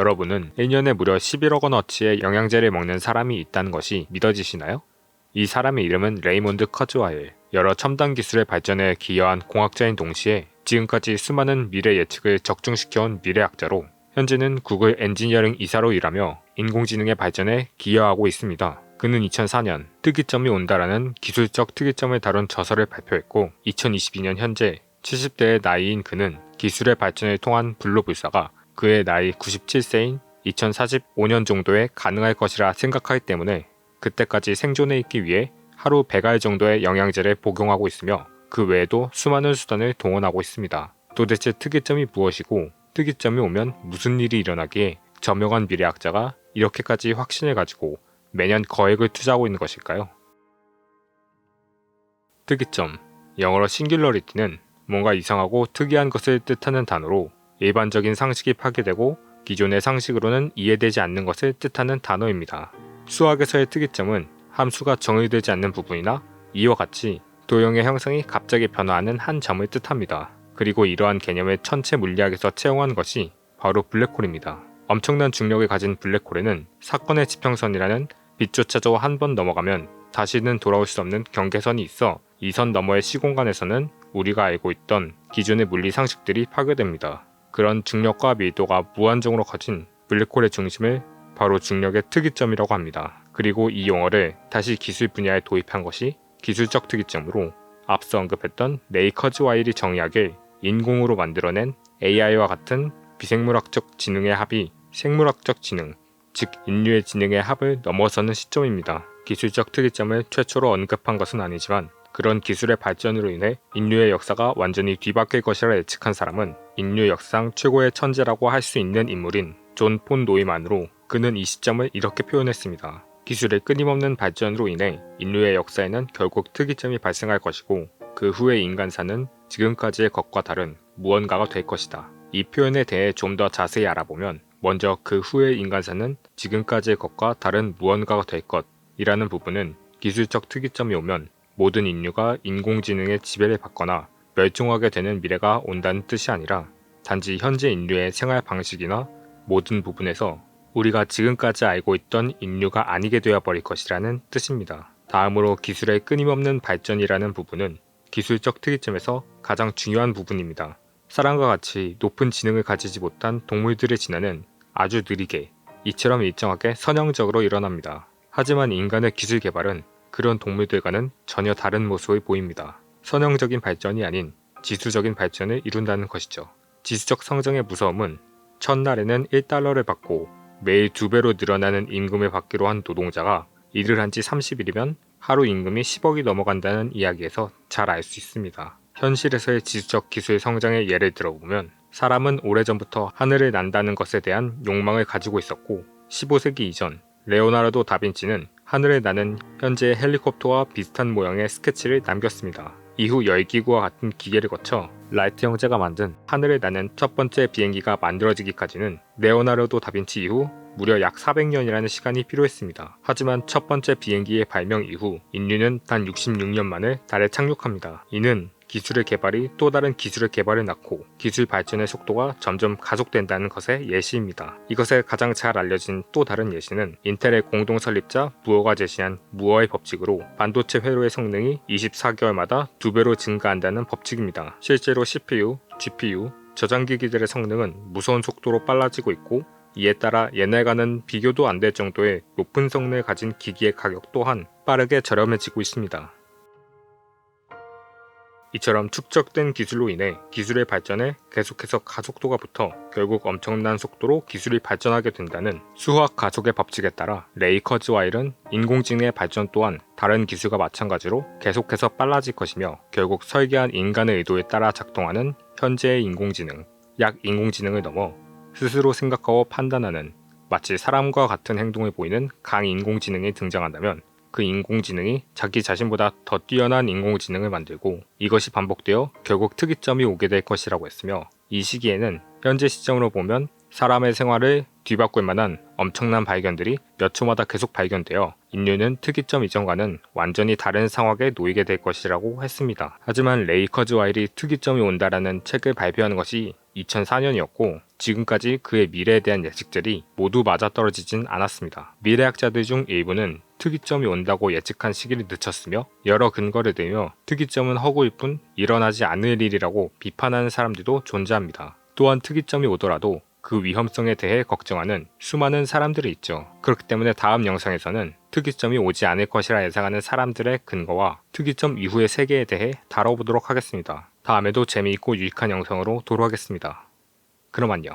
여러분은 1년에 무려 11억 원어치의 영양제를 먹는 사람이 있다는 것이 믿어지시나요? 이 사람의 이름은 레이몬드 커즈와일. 여러 첨단 기술의 발전에 기여한 공학자인 동시에 지금까지 수많은 미래 예측을 적중시켜온 미래학자로 현재는 구글 엔지니어링 이사로 일하며 인공지능의 발전에 기여하고 있습니다. 그는 2004년 특이점이 온다라는 기술적 특이점을 다룬 저서를 발표했고 2022년 현재 70대의 나이인 그는 기술의 발전을 통한 불로불사가 그의 나이 97세인 2045년 정도에 가능할 것이라 생각하기 때문에 그때까지 생존해 있기 위해 하루 100알 정도의 영양제를 복용하고 있으며 그 외에도 수많은 수단을 동원하고 있습니다. 도대체 특이점이 무엇이고 특이점이 오면 무슨 일이 일어나기에 저명한 미래학자가 이렇게까지 확신을 가지고 매년 거액을 투자하고 있는 것일까요? 특이점, 영어로 싱귤러리티는 뭔가 이상하고 특이한 것을 뜻하는 단어로 일반적인 상식이 파괴되고 기존의 상식으로는 이해되지 않는 것을 뜻하는 단어입니다. 수학에서의 특이점은 함수가 정의되지 않는 부분이나 이와 같이 도형의 형성이 갑자기 변화하는 한 점을 뜻합니다. 그리고 이러한 개념을 천체 물리학에서 채용한 것이 바로 블랙홀입니다. 엄청난 중력을 가진 블랙홀에는 사건의 지평선이라는 빛조차도 한 번 넘어가면 다시는 돌아올 수 없는 경계선이 있어 이 선 너머의 시공간에서는 우리가 알고 있던 기존의 물리 상식들이 파괴됩니다. 그런 중력과 밀도가 무한정으로 커진 블랙홀의 중심을 바로 중력의 특이점이라고 합니다. 그리고 이 용어를 다시 기술 분야에 도입한 것이 기술적 특이점으로 앞서 언급했던 레이 커즈와일이 정의하길 인공으로 만들어낸 AI와 같은 비생물학적 지능의 합이 생물학적 지능, 즉 인류의 지능의 합을 넘어서는 시점입니다. 기술적 특이점을 최초로 언급한 것은 아니지만 그런 기술의 발전으로 인해 인류의 역사가 완전히 뒤바뀔 것이라 예측한 사람은 인류 역사상 최고의 천재라고 할 수 있는 인물인 존 폰 노이만으로 그는 이 시점을 이렇게 표현했습니다. 기술의 끊임없는 발전으로 인해 인류의 역사에는 결국 특이점이 발생할 것이고 그 후의 인간사는 지금까지의 것과 다른 무언가가 될 것이다. 이 표현에 대해 좀 더 자세히 알아보면 먼저 그 후의 인간사는 지금까지의 것과 다른 무언가가 될 것이라는 부분은 기술적 특이점이 오면 모든 인류가 인공지능의 지배를 받거나 멸종하게 되는 미래가 온다는 뜻이 아니라 단지 현재 인류의 생활 방식이나 모든 부분에서 우리가 지금까지 알고 있던 인류가 아니게 되어버릴 것이라는 뜻입니다. 다음으로 기술의 끊임없는 발전이라는 부분은 기술적 특이점에서 가장 중요한 부분입니다. 사람과 같이 높은 지능을 가지지 못한 동물들의 진화는 아주 느리게, 이처럼 일정하게 선형적으로 일어납니다. 하지만 인간의 기술 개발은 그런 동물들과는 전혀 다른 모습을 보입니다. 선형적인 발전이 아닌 지수적인 발전을 이룬다는 것이죠. 지수적 성장의 무서움은 첫날에는 1달러를 받고 매일 2배로 늘어나는 임금을 받기로 한 노동자가 일을 한 지 30일이면 하루 임금이 10억이 넘어간다는 이야기에서 잘 알 수 있습니다. 현실에서의 지수적 기술 성장의 예를 들어보면 사람은 오래전부터 하늘을 난다는 것에 대한 욕망을 가지고 있었고 15세기 이전 레오나르도 다빈치는 하늘을 나는 현재의 헬리콥터와 비슷한 모양의 스케치를 남겼습니다. 이후 열기구와 같은 기계를 거쳐 라이트 형제가 만든 하늘을 나는 첫 번째 비행기가 만들어지기까지는 레오나르도 다빈치 이후 무려 약 400년이라는 시간이 필요했습니다. 하지만 첫 번째 비행기의 발명 이후 인류는 단 66년 만에 달에 착륙합니다. 이는 기술의 개발이 또 다른 기술의 개발을 낳고 기술 발전의 속도가 점점 가속된다는 것의 예시입니다. 이것에 가장 잘 알려진 또 다른 예시는 인텔의 공동 설립자 무어가 제시한 무어의 법칙으로 반도체 회로의 성능이 24개월마다 2배로 증가한다는 법칙입니다. 실제로 CPU, GPU, 저장기기들의 성능은 무서운 속도로 빨라지고 있고 이에 따라 옛날과는 비교도 안 될 정도의 높은 성능을 가진 기기의 가격 또한 빠르게 저렴해지고 있습니다. 이처럼 축적된 기술로 인해 기술의 발전에 계속해서 가속도가 붙어 결국 엄청난 속도로 기술이 발전하게 된다는 수학 가속의 법칙에 따라 레이 커즈와일은 인공지능의 발전 또한 다른 기술과 마찬가지로 계속해서 빨라질 것이며 결국 설계한 인간의 의도에 따라 작동하는 현재의 인공지능, 약 인공지능을 넘어 스스로 생각하고 판단하는 마치 사람과 같은 행동을 보이는 강인공지능이 등장한다면 그 인공지능이 자기 자신보다 더 뛰어난 인공지능을 만들고 이것이 반복되어 결국 특이점이 오게 될 것이라고 했으며 이 시기에는 현재 시점으로 보면 사람의 생활을 뒤바꿀 만한 엄청난 발견들이 몇 초마다 계속 발견되어 인류는 특이점 이전과는 완전히 다른 상황에 놓이게 될 것이라고 했습니다. 하지만 레이 커즈와일이 특이점이 온다라는 책을 발표한 것이 2004년이었고 지금까지 그의 미래에 대한 예측들이 모두 맞아떨어지진 않았습니다. 미래학자들 중 일부는 특이점이 온다고 예측한 시기를 늦췄으며 여러 근거를 들며 특이점은 허구일 뿐 일어나지 않을 일이라고 비판하는 사람들도 존재합니다. 또한 특이점이 오더라도 그 위험성에 대해 걱정하는 수많은 사람들이 있죠. 그렇기 때문에 다음 영상에서는 특이점이 오지 않을 것이라 예상하는 사람들의 근거와 특이점 이후의 세계에 대해 다뤄보도록 하겠습니다. 다음에도 재미있고 유익한 영상으로 돌아오겠습니다. 그럼 안녕.